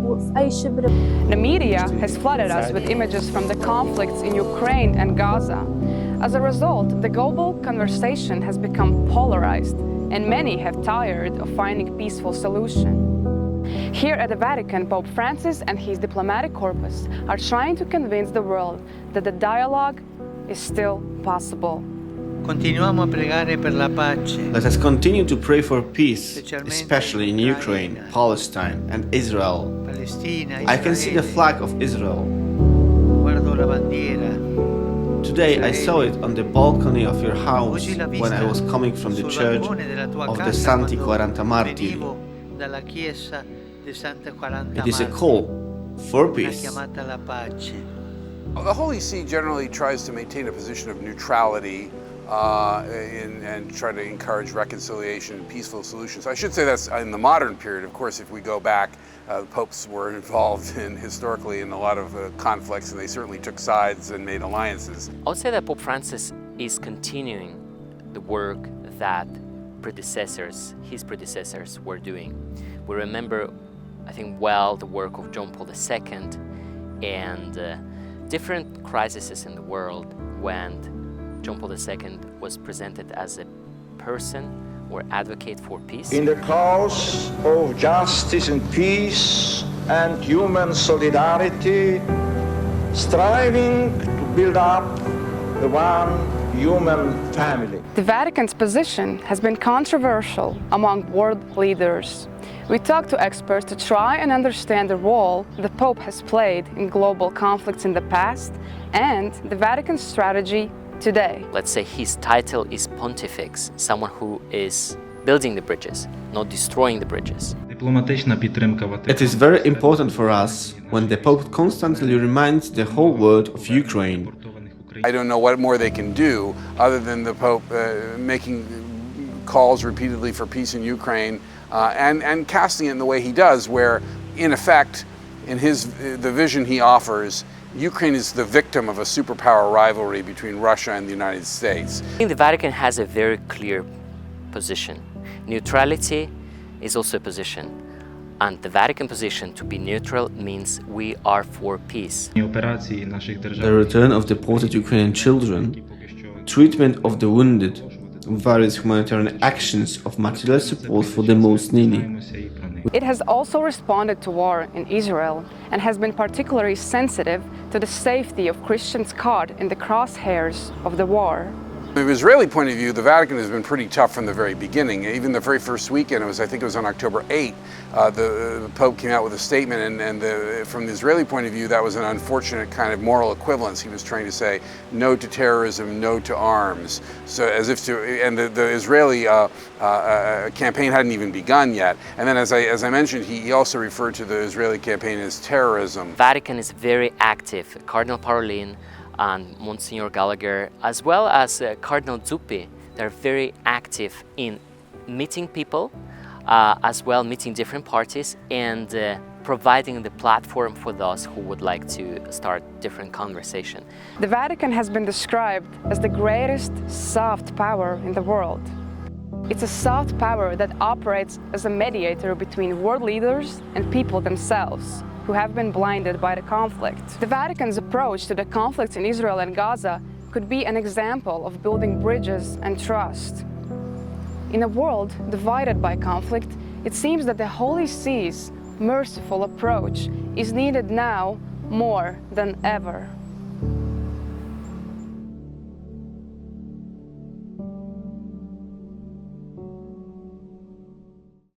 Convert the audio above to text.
وفي أي شبر. The media has flooded us with images from the conflicts in Ukraine and Gaza. As a result, the global conversation has become polarized, and many have tired of finding peaceful solution. Here at the Vatican, Pope Francis and his diplomatic corpus are trying to convince the world that the dialogue is still possible. Continuiamo a pregare per la pace. Let us continue to pray for peace, especially in Ukraine, Palestine, and Israel. Palestina, I can see the flag of Israel. Guardo la bandiera. Today I saw it on the balcony of your house when I was coming from the church of the Santi 40 Martiri. Dalla chiesa di Santa 40 It is a call for Una peace. chiamata alla pace. The Holy See generally tries to maintain a position of neutrality and try to encourage reconciliation and peaceful solutions. I should say that's in the modern period. Of course, if we go back, the popes were involved historically in a lot of conflicts, and they certainly took sides and made alliances. I would say that Pope Francis is continuing the work that his predecessors were doing. We remember, I think, well, the work of John Paul II and different crises in the world when John Paul II was presented as a person or advocate for peace. In the cause of justice and peace and human solidarity, striving to build up the one human family. The Vatican's position has been controversial among world leaders. We talked to experts to try and understand the role the Pope has played in global conflicts in the past and the Vatican's strategy today. Let's say his title is Pontifex, someone who is building the bridges, not destroying the bridges. It is very important for us when the Pope constantly reminds the whole world of Ukraine. I don't know what more they can do other than the Pope making calls repeatedly for peace in Ukraine and casting it in the way he does, where in effect, in the vision he offers, Ukraine is the victim of a superpower rivalry between Russia and the United States. I think the Vatican has a very clear position. Neutrality is also a position. And the Vatican position to be neutral means we are for peace. The return of deported Ukrainian children, treatment of the wounded, various humanitarian actions of material support for the most needy. It has also responded to war in Israel and has been particularly sensitive to the safety of Christians caught in the crosshairs of the war. From the Israeli point of view, the Vatican has been pretty tough from the very beginning. Even the very first weekend, I think it was on October 8th, the Pope came out with a statement, and from the Israeli point of view, that was an unfortunate kind of moral equivalence. He was trying to say no to terrorism, no to arms. So as if to, and the Israeli campaign hadn't even begun yet. And then as I mentioned, he also referred to the Israeli campaign as terrorism. Vatican is very active. Cardinal Parolin and Monsignor Gallagher, as well as Cardinal Zuppi, they're very active in meeting people, as well meeting different parties and providing the platform for those who would like to start different conversation. The Vatican has been described as the greatest soft power in the world. It's a soft power that operates as a mediator between world leaders and people themselves, who have been blinded by the conflict. The Vatican's approach to the conflicts in Israel and Gaza could be an example of building bridges and trust. In a world divided by conflict, it seems that the Holy See's merciful approach is needed now more than ever.